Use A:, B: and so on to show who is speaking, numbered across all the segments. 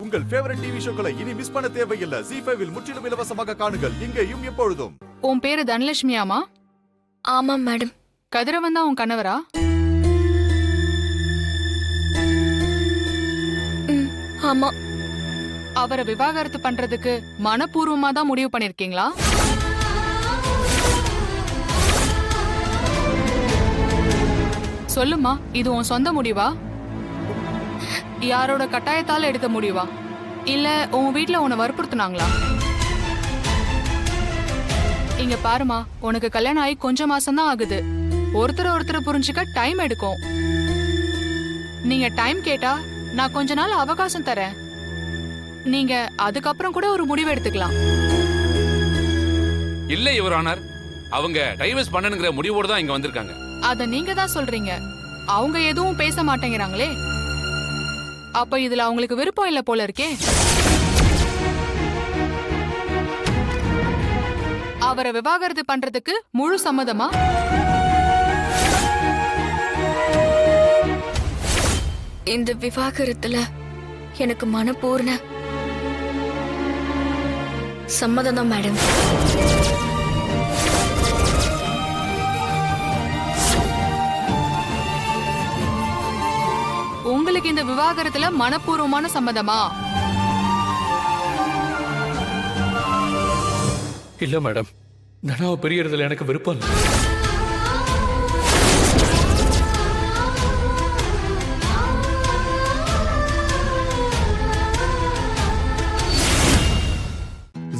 A: உங்கள் favourite TV ஷோக்களை இனி miss பண்ண தேவையில்லை. ZEE5 இல் முற்றிலும் இலவசமாக காணுங்கள், இங்கேயும் எப்பொழுதும்.
B: உன் பேரு தனலட்சுமியாமா?
C: ஆமா மேடம்.
B: கதிரவன் தான் உன் கணவரா?
C: ஆமா.
B: அவரை விவாகரத்து பண்றதுக்கு மனப்பூர்வமா தான் முடிவு பண்ணிருக்கீங்களா? சொல்லுமா, இது உன் சொந்த முடிவா? யாரோட கட்டாயத்தால எடுத்த முடிவா? இல்ல உன் வீட்ல உன்னை வற்புறுத்துனாங்களா? இங்க பாருமா, உனக்கு கல்யாணம் ஆகி கொஞ்சம் மாசம் தான் ஆகுது. ஒருத்தரை புரிஞ்சுக்க டைம் எடுக்கும். நீங்க டைம் கேட்டா நான் கொஞ்ச நாள் அவகாசம் தரேன். நீங்க அதுக்கப்புறம் கூட ஒரு முடிவு எடுத்துக்கலாம்.
D: இல்ல யுவர் ஆனர், அவங்க டைவர்ஸ் பண்ணனுங்கிற முடிவோட தான் இங்க வந்திருக்காங்க.
B: அத நீங்க தான் சொல்றீங்க. அவங்க எதுவும் பேச மாட்டேங்கிறாங்களே. அப்ப இதுல அவங்களுக்கு விருப்பம் இல்ல போல இருக்கே. அவரை விவாகரத்து பண்றதுக்கு முழு சம்மதமா?
C: இந்த விவாகரத்துல எனக்கு மனப்பூர்ண சம்மதம் தான் மேடம்.
B: உங்களுக்கு இந்த விவாகரத்துல மனப்பூர்வமான சம்மதமா?
E: இல்ல மேடம், தனாவை பிரியறதுல எனக்கு விருப்பம் இல்லை.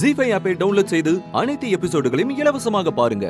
F: ZEE5 ஆப்பை டவுன்லோட் செய்து அனைத்து எபிசோடுகளையும் இலவசமாக பாருங்க.